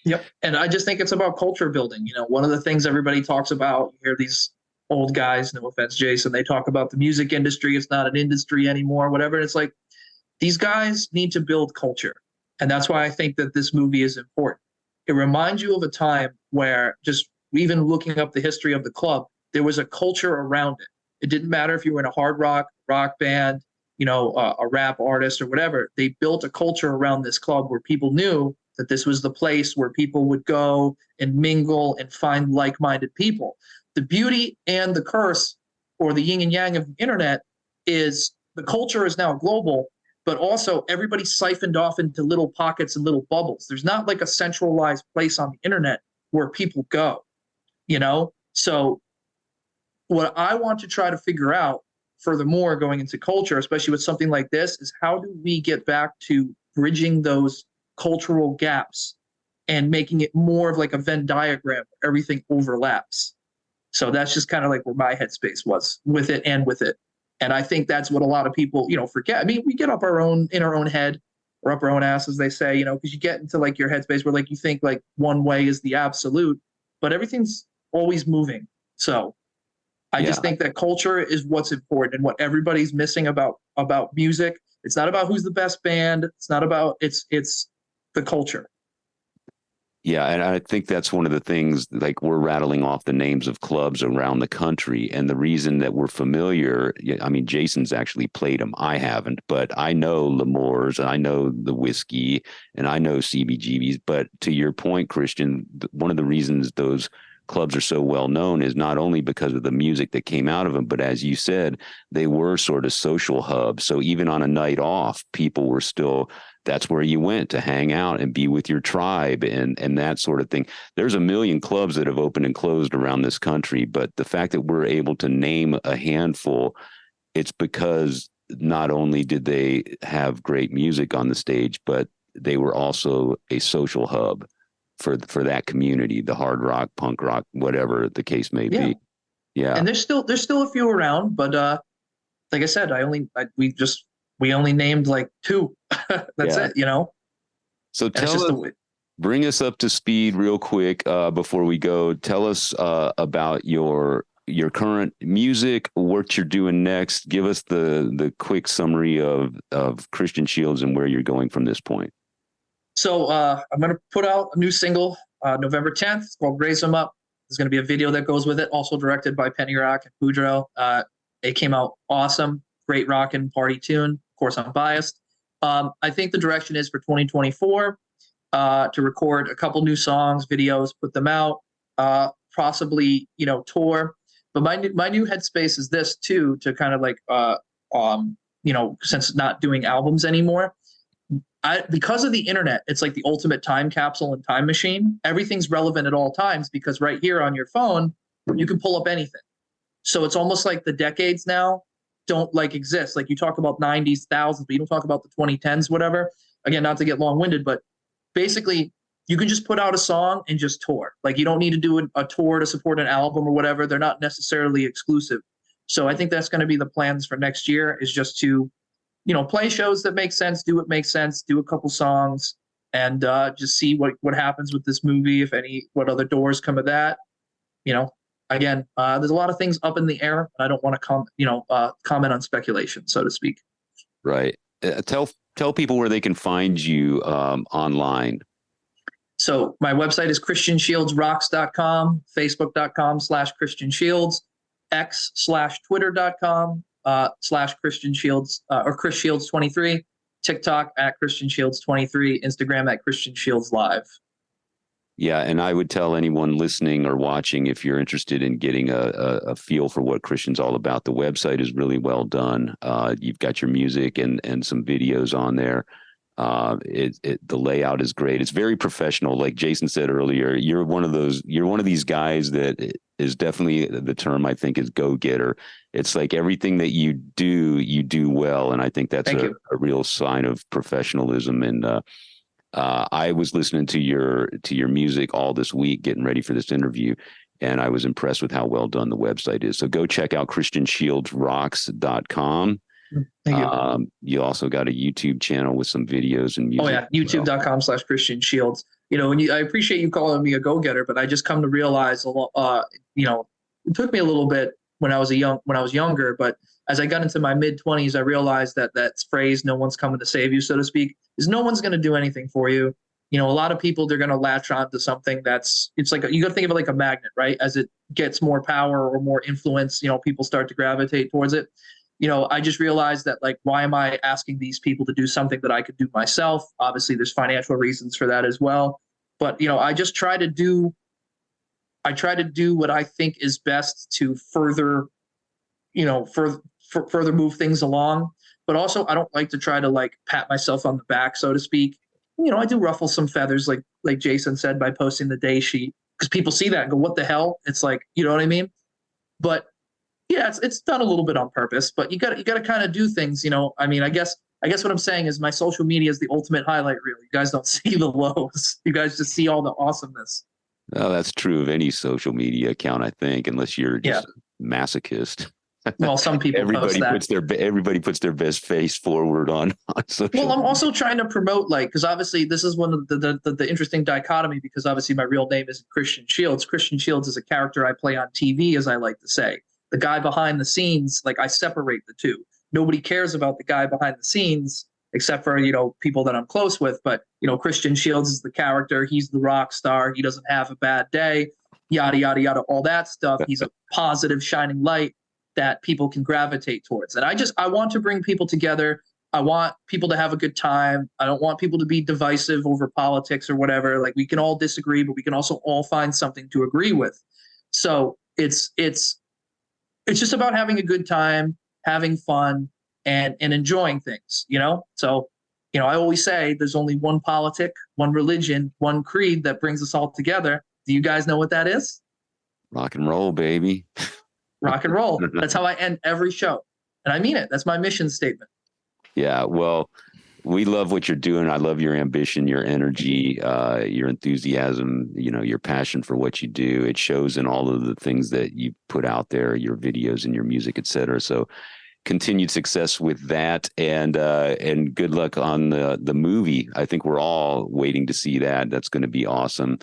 Yep. And I just think it's about culture building. You know, one of the things everybody talks about, you hear these old guys, no offense, Jason, they talk about the music industry. It's not an industry anymore, whatever. It's like these guys need to build culture. And that's why I think that this movie is important. It reminds you of a time where just even looking up the history of the club, there was a culture around it. It didn't matter if you were in a hard rock band, you know, a rap artist or whatever. They built a culture around this club where people knew that this was the place where people would go and mingle and find like-minded people. The beauty and the curse, or the yin and yang of the internet, is the culture is now global, but also everybody siphoned off into little pockets and little bubbles. There's not like a centralized place on the internet where people go, you know? So what I want to try to figure out furthermore going into culture, especially with something like this, is how do we get back to bridging those cultural gaps and making it more of like a Venn diagram where everything overlaps. So that's just kind of like where my headspace was with it and with it. And I think that's what a lot of people, you know, forget. I mean, we get up our own in our own head or up our own ass, as they say, you know, because you get into like your headspace where like you think like one way is the absolute, but everything's always moving. So I just think that culture is what's important and what everybody's missing about music. It's not about who's the best band. It's not about it's the culture. Yeah, and I think that's one of the things, like we're rattling off the names of clubs around the country. And the reason that we're familiar, I mean, Jason's actually played them. I haven't, but I know L'Amour's and I know the Whiskey and I know CBGB's. But to your point, Christian, one of the reasons those clubs are so well known is not only because of the music that came out of them, but as you said, they were sort of social hubs. So even on a night off, people were still, that's where you went to hang out and be with your tribe and that sort of thing. There's a million clubs that have opened and closed around this country, but the fact that we're able to name a handful, it's because not only did they have great music on the stage, but they were also a social hub for that community, the hard rock, punk rock, whatever the case may be. Yeah. And there's still a few around, but like I said, we only named like two. That's it, you know. So bring us up to speed real quick before we go. Tell us about your current music, what you're doing next. Give us the quick summary of Christian Shields and where you're going from this point. So I'm going to put out a new single November 10th. It's called Raise 'Em Up. There's going to be a video that goes with it, also directed by Penny Rock and Boudreaux. It came out awesome. Great rockin' party tune. Of course, I'm biased. I think the direction is for 2024 to record a couple new songs, videos, put them out, possibly, you know, tour. But my new headspace is this too, to kind of like, you know, since not doing albums anymore, because of the internet, it's like the ultimate time capsule and time machine. Everything's relevant at all times because right here on your phone, you can pull up anything. So it's almost like the decades now don't like exist. Like you talk about 90s, thousands, but you don't talk about the 2010s, whatever. Again, not to get long-winded, but basically you can just put out a song and just tour. Like you don't need to do a tour to support an album or whatever. They're not necessarily exclusive. So I think that's going to be the plans for next year, is just to, you know, play shows that make sense, do what makes sense, do a couple songs, and just see what happens with this movie, what other doors come of that. You know, again, there's a lot of things up in the air. I don't want to comment on speculation, so to speak. Right. Tell people where they can find you online. So my website is christianshieldsrocks.com, facebook.com/Christian Shields, x/twitter.com /Christian Shields or Chris Shields 23, TikTok @Christian Shields 23, Instagram @Christian Shields Live. Yeah, and I would tell anyone listening or watching, if you're interested in getting a feel for what Christian's all about, the website is really well done. You've got your music and some videos on there. The layout is great. It's very professional. Like Jason said earlier, you're one of these guys that is definitely, the term I think is go-getter. It's like everything that you do well. And I think that's a real sign of professionalism. And I was listening to your music all this week, getting ready for this interview, and I was impressed with how well done the website is. So go check out christianshieldsrocks.com. Thank you. You also got a YouTube channel with some videos and music. Oh yeah, youtube.com /Christian Shields. I appreciate you calling me a go-getter, but I just come to realize a lot, it took me a little bit when I was younger, but as I got into my mid 20s, I realized that phrase, no one's coming to save you, so to speak, is no one's going to do anything for you. A lot of people, they're going to latch on to something it's like, you got to think of it like a magnet, right? As it gets more power or more influence, people start to gravitate towards it. I just realized that, like, why am I asking these people to do something that I could do myself? Obviously, there's financial reasons for that as well. But, I try to do what I think is best to further, further move things along. But also, I don't like to try to, like, pat myself on the back, so to speak. I do ruffle some feathers, like Jason said, by posting the day sheet, because people see that and go, "What the hell?" It's like, you know what I mean? But yeah, it's done a little bit on purpose. But you got to kind of do things. I mean, I guess what I'm saying is my social media is the ultimate highlight reel. You guys don't see the lows. You guys just see all the awesomeness. Well, that's true of any social media account, I think, unless you're Yeah. just a masochist. Well, some people post that. Everybody puts their best face forward on, on Well, social I'm media. also trying to promote, like, because obviously this is one of the interesting dichotomy, because obviously my real name is Christian Shields. Christian Shields is a character I play on TV, as I like to say. The guy behind the scenes, like, I separate the two. Nobody cares about the guy behind the scenes except for, people that I'm close with. But, Christian Shields is the character. He's the rock star. He doesn't have a bad day, yada, yada, yada, all that stuff. He's a positive, shining light that people can gravitate towards. And I want to bring people together. I want people to have a good time. I don't want people to be divisive over politics or whatever. Like, we can all disagree, but we can also all find something to agree with. So it's just about having a good time, having fun, and enjoying things. So, I always say there's only one politic, one religion, one creed that brings us all together. Do you guys know what that is? Rock and roll, baby. Rock and roll. That's how I end every show. And I mean it. That's my mission statement. Yeah, well, we love what you're doing. I love your ambition, your energy, your enthusiasm, your passion for what you do. It shows in all of the things that you put out there, your videos and your music, et cetera. So continued success with that, and good luck on the movie. I think we're all waiting to see that. That's going to be awesome.